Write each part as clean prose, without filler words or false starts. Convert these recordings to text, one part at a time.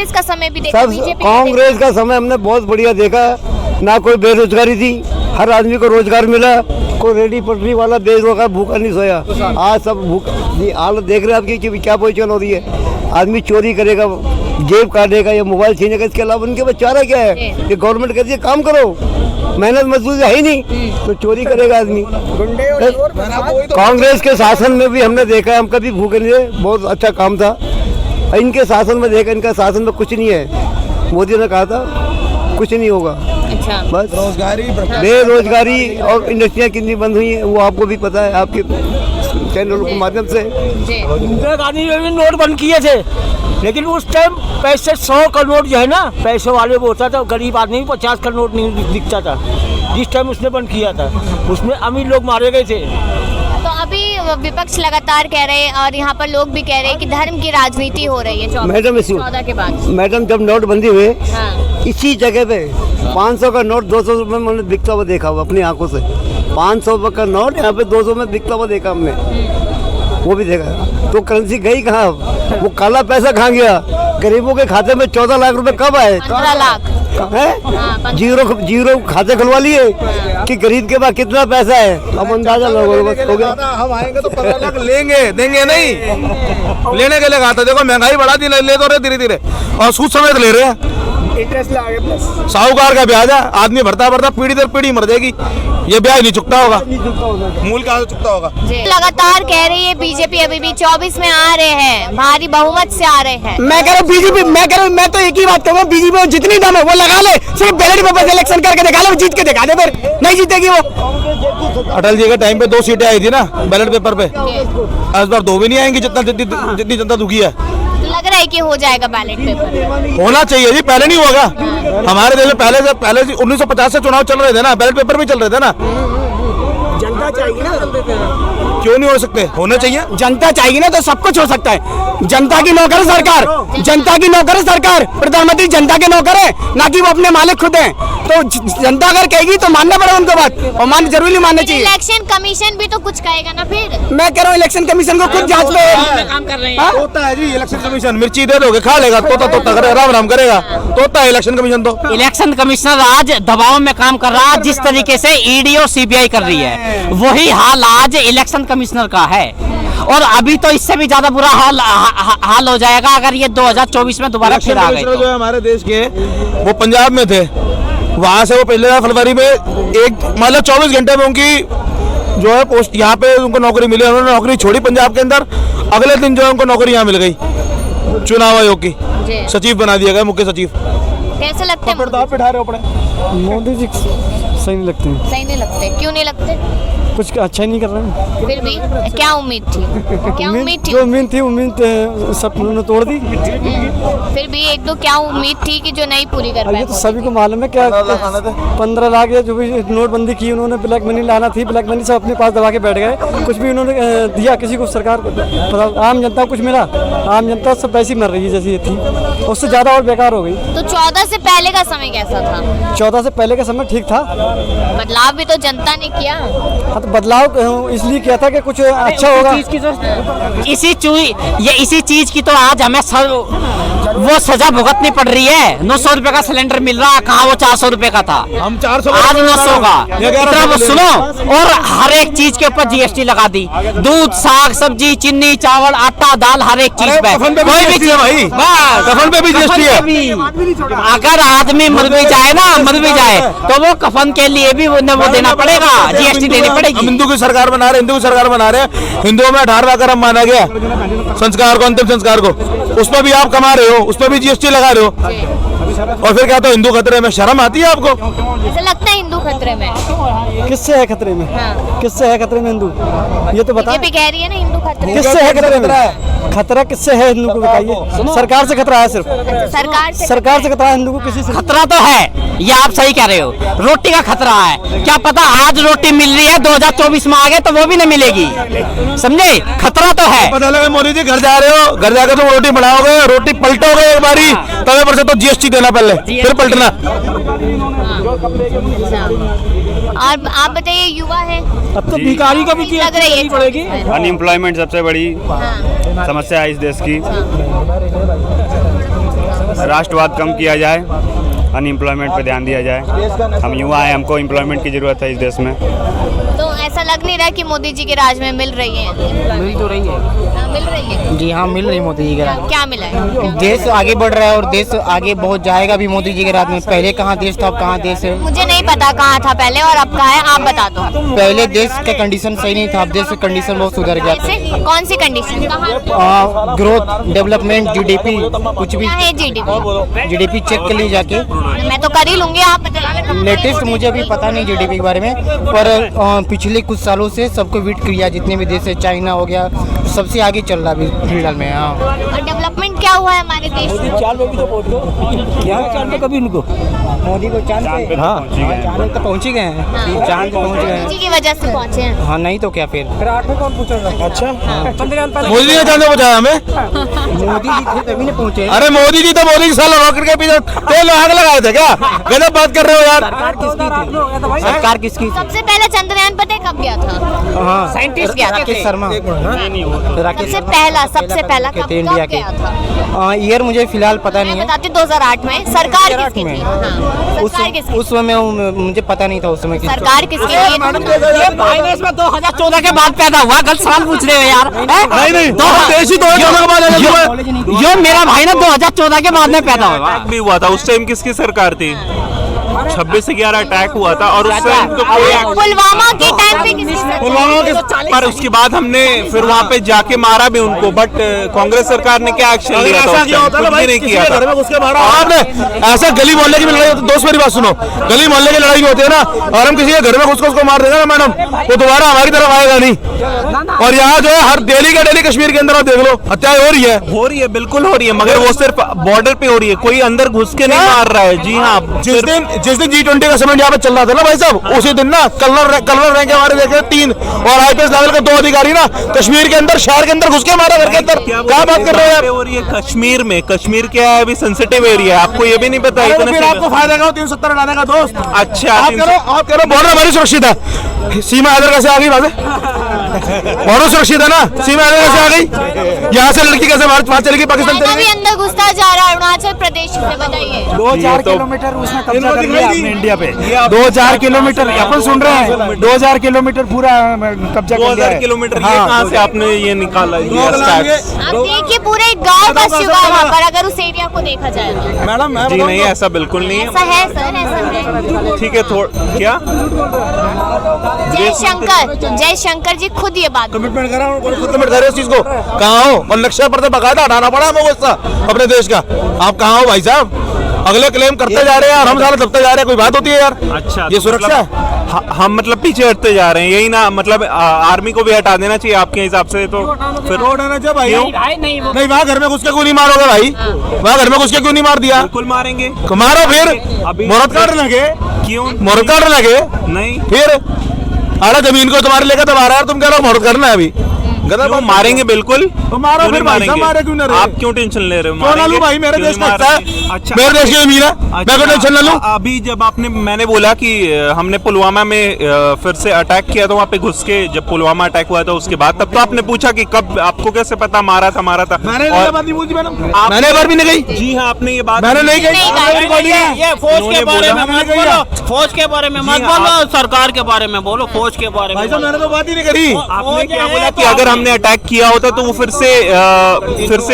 कांग्रेस का समय भी देखा, बीजेपी कांग्रेस का समय हमने बहुत बढ़िया देखा। ना कोई बेरोजगारी थी, हर आदमी को रोजगार मिला, कोई रेडी पटरी वाला बेरोजगार भूखा नहीं सोया। आज सब भूख हालत देख रहे हैं आपकी कि क्या पोजीशन हो रही है। आदमी चोरी करेगा, जेब काटेगा या मोबाइल छीनेगा, इसके अलावा उनके पास चारा क्या है? ये गवर्नमेंट कहती है काम करो, मेहनत मजदूरी है ही नहीं तो चोरी करेगा आदमी। कांग्रेस के शासन में भी हमने देखा, हम कभी भूखे नहीं रहे, बहुत अच्छा काम था। इनके शासन में देखा, इनका शासन में कुछ नहीं है। मोदी ने कहा था कुछ नहीं होगा। अच्छा, बस बेरोजगारी और इंडस्ट्रियाँ कितनी बंद हुई हैं वो आपको भी पता है, आपके चैनल के माध्यम से। इंदिरा गांधी ने भी नोट बंद किए थे, लेकिन उस टाइम पैसे 100 का नोट जो है ना, पैसे वाले वो होता था, गरीब आदमी 50 का नोट नहीं दिखता था। जिस टाइम उसने बंद किया था उसमें अमीर लोग मारे गए थे। तो अभी विपक्ष लगातार कह रहे हैं और यहाँ पर लोग भी कह रहे हैं कि धर्म की राजनीति हो रही है मैडम 14 के बाद। मैडम जब नोटबंदी हुए हाँ। इसी जगह पे 500 का नोट 200 रुपये में मैंने बिकता हुआ देखा हुआ अपनी आंखों से। 500 रुपये का नोट यहाँ पे 200 में बिकता हुआ देखा हमने, वो भी देखा। तो करेंसी गई कहाँ? वो काला पैसा कहाँ गया? गरीबों के खाते में 14 लाख रुपए कब आए? 15 लाख है। जीरो खाते खुलवा लिए कि गरीब के पास कितना पैसा है, अब अंदाजा हो गया। हम आएंगे तो 15 लाख लेंगे, देंगे नहीं, लेने के लिए कहा था। देखो महंगाई बढ़ा दी, ले तो रहे धीरे धीरे, और सूद समेत ले रहे हैं। इंटरेस्ट लगा के प्लस साहूकार का ब्याज है, आदमी भरता भरता पीढ़ी दर पीढ़ी मर जाएगी, ये ब्याज नहीं चुकता होगा, मूल कहाँ से चुकता होगा? लगातार कह रही है बीजेपी अभी भी 24 में आ रहे हैं, भारी बहुमत से आ रहे हैं। मैं कह रहा हूँ बीजेपी, मैं तो एक ही बात कहूँगा, बीजेपी में जितनी दम है वो लगा ले, सिर्फ बैलेट पेपर से इलेक्शन करके दिखा ले, वो जीत के दिखा दे, फिर नहीं जीतेगी वो। अटल जी के टाइम पे 2 सीटें आई थी ना बैलेट पेपर पे, इस बार 2 भी नहीं आएंगी, जितनी जनता दुखी है। लग रहा है कि हो जाएगा बैलेट पेपर। होना चाहिए जी, पहले नहीं होगा। हमारे देश में पहले 1950 से चुनाव चल रहे थे ना, बैलेट पेपर भी चल रहे थे ना। जनता चाहिए ना, क्यों नहीं हो सकते? होना चाहिए। जनता चाहिए ना तो सब कुछ हो सकता है। जनता की नौकर है सरकार, जनता की नौकर है सरकार, प्रधानमंत्री जनता के नौकर है, ना कि वो अपने मालिक खुद हैं। तो जनता अगर कहेगी तो मानना पड़ेगा उनको बात, और जरूरी मानना चाहिए। इलेक्शन कमीशन भी तो कुछ कहेगा ना फिर। मैं कह रहा हूँ इलेक्शन कमीशन को खुद जांच पे काम कर रहे हैं। तोता है जी इलेक्शन कमीशन, मिर्ची दे दोगे खा लेगा, तोता करे, राम राम करेगा, तोता है इलेक्शन कमीशन। तो इलेक्शन कमिश्नर आज दबाव में काम कर रहा है, जिस तरीके से ईडी और सीबीआई कर रही है, वही हाल आज इलेक्शन कमिश्नर का है। और अभी तो इससे भी ज्यादा बुरा हाल हो जाएगा अगर ये 2024 में दोबारा फिर आ गए। जो है हमारे देश के, वो पंजाब में थे, वहां से वो पहले फरवरी में मतलब 24 घंटे में उनकी जो है पोस्ट यहाँ पे उनको नौकरी मिली, उन्होंने नौकरी छोड़ी पंजाब के अंदर, अगले दिन जो है उनको नौकरी यहाँ मिल गई, चुनाव आयोग की सचिव बना दिया गया, मुख्य सचिव। कैसे लगते हैं मोदी जी सही नहीं लगते। सही नहीं लगते? क्यों नहीं लगते? कुछ अच्छा ही नहीं कर रहे हैं। फिर भी क्या उम्मीद थी? क्या उम्मीद थी? जो उम्मीद सब उन्होंने तोड़ दी। फिर भी एक दो क्या उम्मीद थी कि जो नहीं पूरी कर पाए? ये तो सभी को मालूम है। क्या 15 लाख या जो भी नोटबंदी की उन्होंने, ब्लैक मनी लाना थी, ब्लैक मनी सब अपने पास दबा के बैठ गए। कुछ भी उन्होंने दिया किसी को, सरकार आम जनता को कुछ मिला? आम जनता सब वैसी मर रही है जैसी ये थी, उससे ज्यादा और बेकार हो गई। तो 14 से पहले का समय कैसा था? 14 से पहले का समय ठीक था। बदलाव भी तो जनता ने किया। हाँ, तो बदलाव इसलिए किया था कि कुछ अच्छा होगा। इसी चीज की तो आज हमें वो सजा भुगतनी पड़ रही है। 900 रुपए का सिलेंडर मिल रहा है, कहाँ वो 400 रुपए का था, हम 400 आज 900 का। वो सुनो, और हर एक चीज के ऊपर जीएसटी लगा दी, दूध, साग सब्जी, चीनी, चावल, आटा, दाल, हर एक चीज पे, कोई भी चीज भाई, कफन पे भी जीएसटी है। अगर आदमी मर भी जाए ना, तो वो कफन के लिए भी वो देना पड़ेगा, जीएसटी देनी पड़ेगी। हिंदू की सरकार बना रहे, हिंदुओं में 18वां कर्म माना गया संस्कार को, अंतिम संस्कार को, उसमें भी आप कमा रहे हो, उसमें भी जीएसटी लगा रहे हो, और फिर क्या तो हिंदू खतरे में? शर्म आती है आपको? ऐसा लगता है हिंदू खतरे में? किससे है खतरे में? हाँ। किससे है खतरे में हिंदू? ये तो बताओ। बीजेपी कह रही है ना हिंदू खतरे। किससे है खतरे में? खतरा किससे है हिंदू को बताइए। सरकार से खतरा है, सिर्फ सरकार से खतरा है, हिंदू को किसी से खतरा तो है, ये आप सही कह रहे हो। रोटी का खतरा है, क्या पता आज रोटी मिल रही है, 2024 में आ गए तो वो भी नहीं मिलेगी, समझे? खतरा तो है। पता लगा मोदी जी घर जा रहे हो, घर जाकर तुम रोटी बनाओगे, रोटी पलटोगे एक बारी, तवे पर से तो जीएसटी देना पहले, फिर पलटना। और आप बताइए, युवा है, अब तो भिखारी का भी लग रही है पड़ेगी। अनएम्प्लॉयमेंट सबसे बड़ी समस्या है इस देश की। राष्ट्रवाद कम किया जाए, अनएम्प्लॉयमेंट पे ध्यान दिया जाए। हम युवा हैं, हमको एम्प्लॉयमेंट की ज़रूरत है इस देश में। तो ऐसा लग नहीं रहा कि मोदी जी के राज में मिल रही है? मिल तो रही है। मिल रही है। जी हाँ, मिल रही मोदी जी के राज। क्या मिला है? देश आगे बढ़ रहा है और देश आगे बहुत जाएगा भी मोदी जी के राज में। पहले कहाँ देश था, अब कहाँ देश है। मुझे नहीं पता कहाँ था पहले और अब कहाँ है, आप बता दो। पहले देश का कंडीशन सही नहीं था, अब देश का कंडीशन बहुत सुधर गया। कैसे? कौन सी कंडीशन? कहाँ? ग्रोथ, डेवलपमेंट, जीडीपी, कुछ भी। क्या है जीडीपी? जीडीपी चेक कर ली जाके। मैं तो कर ही लूंगी, आप बताइए। लेटेस्ट मुझे अभी पता नहीं जीडीपी के बारे में, पर पिछले कुछ सालों से सबको बीट किया, जितने भी देश है, चाइना हो गया, सबसे आगे चल रहा है फिलहाल में। हाँ, और डेवलपमेंट क्या हुआ है हमारे देश में? कभी उनको मोदी को चांद पे, हाँ चांद तक पहुँच ही गए हैं, चांद पहुँच गए हैं। मोदी की वजह से पहुंचे हैं। हाँ, नहीं तो क्या फिर। अच्छा, मोदी जी ने चांद पे पहुंचाया हमें। मोदी जी थे तभी नहीं पहुँचे। अरे मोदी जी तो मोदी जी साला रॉकेट के पीछे तेल आग लगाए थे क्या? गलत बात कर रहे हो यार। सरकार किसकी थी? सबसे पहले चंद्रयान पता है कब गया था? हाँ, साइंटिस्ट गया था। राकेश शर्मा। राकेश सबसे पहला कब इंडिया के गया था? ईयर मुझे फिलहाल पता नहीं मैं है। बताती हूँ, 2008 में। सरकार 2008 किसकी में? थी? हाँ, सरकार किसकी? उस समय मुझे पता नहीं था उस समय किसकी। सरकार किसकी थी? ये भाई ने इसमें 2014 के बाद पैदा हुआ, गलत सवाल पूछ रहे हो यार। नहीं, 2014 के बाद आया था। यो मेरा भाई ना 2014 के बाद में पैदा हुआ। भी हुआ था उस टाइम किसकी सरकार थी? 26 से 11 अटैक हुआ था और उस टाइम तो कोई पुलवामा के टाइम पे किसकी सरकार? पर उसके बाद हमने फिर वहाँ पे जाके मारा भी उनको, बट कांग्रेस सरकार ने क्या एक्शन लिया था? कुछ भी नहीं किया था। आपने ऐसा गली मोहल्ले की भी लड़ाई होती है। दोस्त मेरी बात सुनो, गली मोहल्ले की लड़ाई होती है ना, और हम किसी के घर में घुस उसको मार देगा ना मैडम, वो दोबारा हमारी तरफ आएगा नहीं। और यहाँ जो है हर डेली का डेली कश्मीर के अंदर आप देख लो, हत्याएं हो रही है, बिल्कुल हो रही है, मगर वो सिर्फ बॉर्डर पे हो रही है, कोई अंदर घुस के नहीं मार रहा है। जी हाँ, जिस दिन G20 का समिट यहाँ पे चल रहा था ना भाई साहब, उसी दिन ना कलर रैंक के हमारे देखे 3 और IPS लेवल के 2 अधिकारी ना कश्मीर के अंदर, शहर के अंदर घुस के मारा, घर के अंदर। क्या बात कर रहे हो यार? हो रही है कश्मीर में। कश्मीर क्या है, अभी सेंसिटिव एरिया है, आपको ये भी नहीं पता? फिर आपको फायदा का 370 हटाने का दोस्त। अच्छा, आप करो बॉर्डर हमारी सुरक्षित है। सीमा इधर कैसे आ गई? बॉर्डर सुरक्षित है ना, सीमा इधर कैसे आ गई? यहाँ से लड़की कैसे वहाँ चलेगी? पाकिस्तान चाइना भी चलेगी? अंदर घुसता जा रहा है अरुणाचल प्रदेश से, बताइए। 2-4 किलोमीटर उसने कब्जा कर लिया अपने इंडिया पे। ये 2000 किलोमीटर अपन सुन रहे हैं, 2000 किलोमीटर पूरा कब्जा कर लिया 2000 है। किलोमीटर ये कहाँ से आपने ये निकाला? आप देखिए पूरे गांव का शिवा वहाँ पर, अगर उस एरिया को देखा जाए तो। मैडम जी नहीं, ऐसा बिल्कुल नहीं ऐसा है सर, ऐसा है। ठीक है, क्या जयशंकर जी खुद ये बात कमिटमेंट करा, कमिटमेंट करे इस चीज को। कहाँ हो? और नक्शा पर से बकायदा हटाना पड़ा हमें गुस्सा अपने देश का। आप कहाँ हो भाई साहब? अगले क्लेम करते जा रहे हैं और हम सारे दबते जा रहे हैं। कोई बात होती है यार? अच्छा, ये सुरक्षा है? हम मतलब पीछे हटते जा रहे हैं, यही ना? मतलब आर्मी को भी हटा देना चाहिए आपके हिसाब से तो फिर? भाई नहीं, वहाँ घर में घुस के क्यों नहीं मारोगे भाई? वहाँ घर में घुस के क्यों नहीं मार दिया? बिल्कुल मारेंगे। मारो फिर, मुहूर्त काट लगे, क्यों मुहूर्त काट लगे नहीं? फिर अरे जमीन को तुम्हारे लेकर दबा रहा है, तुम कह रहे हो मुहूर्त करना है अभी? क्यों मारेंगे? बिल्कुल तो मारो क्यों फिर नहीं भाई साहब, मारे क्यों ना रहे? आप क्यों टेंशन ले रहे हो? क्यों ना लूं भाई? मेरे क्यों देश नहीं का मार हिस्सा है, रहे? अच्छा, मेरे देश की जमीन है, मैं क्यों टेंशन ना लूं? अभी जब मैंने बोला कि हमने पुलवामा में फिर से अटैक किया था, वहाँ पे घुस के जब पुलवामा अटैक हुआ था उसके बाद, तब तो आपने पूछा कि कब, आपको कैसे पता मारा था? मैंने ये बात नहीं बोली मैडम, आप- मैंने एक बार भी नहीं गई। जी हाँ, आपने ये बात मैंने नहीं नहीं कही। ये फौज के बारे में मत बोलो, फौज के बारे में मत बोलो, सरकार के बारे में बोलो, फौज के बारे में। भाई साहब मैंने तो बात ही नहीं करी। आपने क्या बोला कि अगर हमने अटैक किया होता तो वो फिर से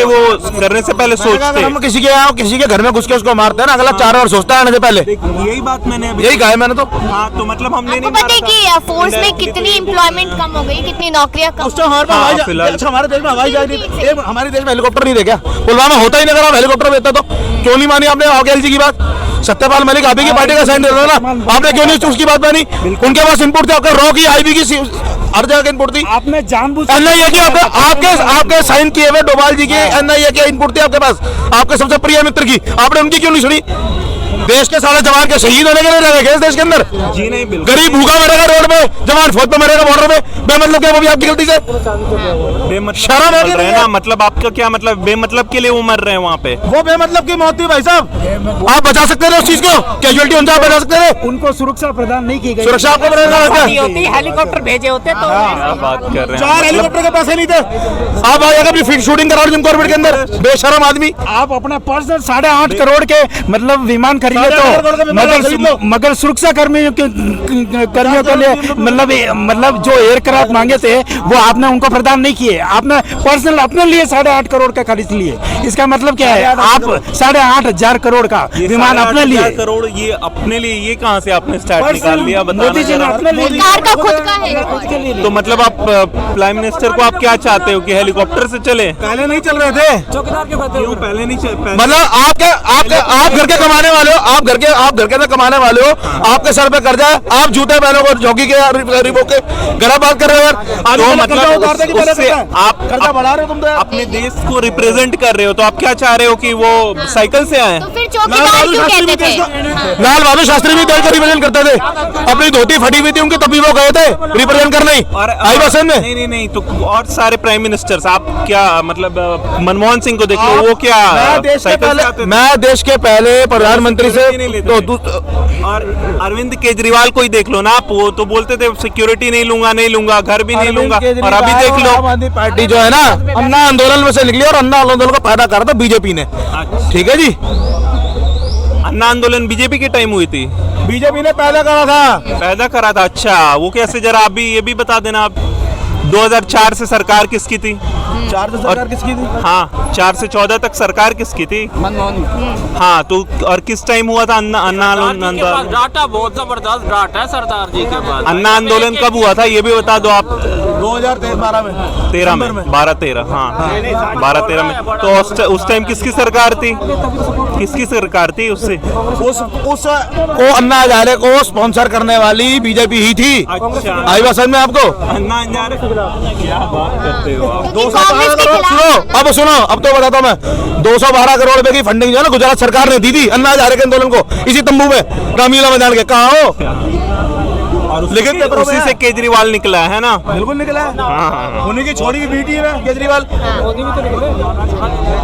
वो करने से पहले अगर सोचते। हम किसी के घर में घुस के उसको मारते हैं ना, अगला 4 बार सोचता है आने से पहले। यही बात मैंने अभी यही कहा है मैंने तो। हाँ, तो मतलब हमने आपको नहीं पता है मारा कि फोर्स में कितनी एम्प्लॉयमेंट कम हो गई, कितनी नौकरियां कम? उस टाइम हमारे पास हाँ, हवाई फिलहाल। अच्छा हमारे देश में हवाई जहाज नहीं थे। हमारे देश में हेलीकॉप्टर नहीं थे क्या? पुलवामा होता ही नहीं, अगर आप हेलीकॉप्टर भेजते तो क्यों नहीं मानी आपने अखिल जी की बात? सत्यपाल मलिक आप ही की पार्टी का साइन देता था ना, आपने क्यों नहीं उसकी बात मानी? उनके पास इनपुट थे, आपका रॉ की IB की हर जगह इनपुट थी। आपने जानबूझ NIA की आपके साइन किए हुए डोभाल जी के NIA के इनपुट थे आपके पास, आपके सबसे प्रिय मित्र की, आपने उनकी क्यों नहीं सुनी? देश के सारे जवान के शहीद होने के लिए रहेगा इस देश के अंदर? जी नहीं, बिल्कुल गरीब भूखा मरेगा रोड पे, जवान फौज पे मरेगा बॉर्डर पे, बेमतलब क्या वो भी आपकी गलती से? बेमतलब शर्म है कि बोल रहे हैं नहीं? ना, मतलब आपका क्या मतलब बेमतलब के लिए वो मर रहे हैं वहाँ पे? वो बेमतलब की मौत थी भाई साहब। आप बचा सकते थे उस चीज को, कैजुअलिटी उनसे आप बचा सकते थे? उनको सुरक्षा प्रदान नहीं की गई। सुरक्षा आपको नहीं होती, हेलीकॉप्टर भेजे होते तो क्या बात कर रहे हैं? 4 हेलीकॉप्टर के पैसे नहीं थे। आप आइएगा अपनी शूटिंग करा रहे कॉर्बेट के अंदर, बेशरम आदमी। आप अपना पर्सनल 8.5 करोड़ के मतलब विमान खरीदे 8.5 करोड़ का विमान खरीद लो। तो मगर सुरक्षा कर्मियों के लिए मतलब जो एयरक्राफ्ट मांगे थे वो आपने उनको प्रदान नहीं किए। आपने पर्सनल अपने लिए 8.5 करोड़ का खरीद लिए। इसका मतलब क्या है? आप 8,500 करोड़ का विमान अपने लिए। करोड़ ये अपने लिए, ये कहाँ से आपने स्टार्ट निकाल लिया? मोदी जी ने बताना अपने लिए सरकार का खुद का है। तो मतलब आप प्राइम मिनिस्टर को आप क्या चाहते हो कि हेलीकॉप्टर से चले? पहले नहीं चल रहे थे, क्यों पहले नहीं मतलब आप घर के कमाने वाले हो, आप घर के अंदर कमाने वाले हो, आपके सर पे कर्जा है, आप जूते पहनो को जॉकी के रिबोक के गलत बात कर रहे हो यार। तो मतलब उससे आप कर्जा बढ़ा रहे हो तुम तो यार। अपने देश को रिप्रेजेंट कर रहे हो, तो आप क्या चाह रहे हो कि वो साइकिल से आए? तो फिर चौकीदार क्यों कहते थे? लाल बहादुर शास्त्री भी देश को रिप्रेजेंट करते थे, अपनी धोती फटी हुई थी उनकी, तब भी वो गए थे रिप्रेजेंट करने आई बसन में। नहीं तो और सारे प्राइम मिनिस्टर्स आप क्या मतलब मनमोहन सिंह को देख लो, वो क्या साइकिल से आते थे? मैं देश के पहले प्रधानमंत्री से नहीं लेते थे। और अरविंद केजरीवाल को ही देख लो ना आप, वो तो बोलते थे सिक्योरिटी नहीं लूंगा, घर भी नहीं लूंगा, और अभी देख लो। आम आदमी पार्टी जो है ना, अन्ना आंदोलन में से निकली और अन्ना आंदोलन को पैदा करा था बीजेपी ने। ठीक है जी, अन्ना आंदोलन बीजेपी के टाइम हुई थी, बीजेपी ने पैदा करा था। अच्छा वो कैसे, जरा आप भी ये भी बता देना आप। 2004 से सरकार किसकी थी? 4 से सरकार किसकी थी? हाँ 4 से 14 तक सरकार किसकी थी? हाँ तो और किस टाइम हुआ था अन्ना आंदोलन? डाटा बहुत जबरदस्त डाटा है सरदार जी के पास। अन्ना आंदोलन कब हुआ था ये भी बता दो आप। 2013 में 12-13 हाँ 12-13 में। तो उस टाइम किसकी सरकार थी? किसकी सरकार थी उससे? को अन्ना हजारे को स्पॉन्सर करने वाली बीजेपी ही थी। अच्छा आई बात समझ में आपको? अन्ना हजारे क्या बात करते हो आप? 212 करोड़ सुनो अब तो बताता हूँ मैं। 212 करोड़ रुपए की फंडिंग जो है ना गुजरात सरकार ने दी थी अन्ना हजारे के आंदोलन को, इसी तंबू में रामलीला मैदान के। कहाँ हो? लेकिन उसी से केजरीवाल निकला है ना? बिल्कुल निकला है। उन्हीं की छोड़ी हुई बेटी है केजरीवाल।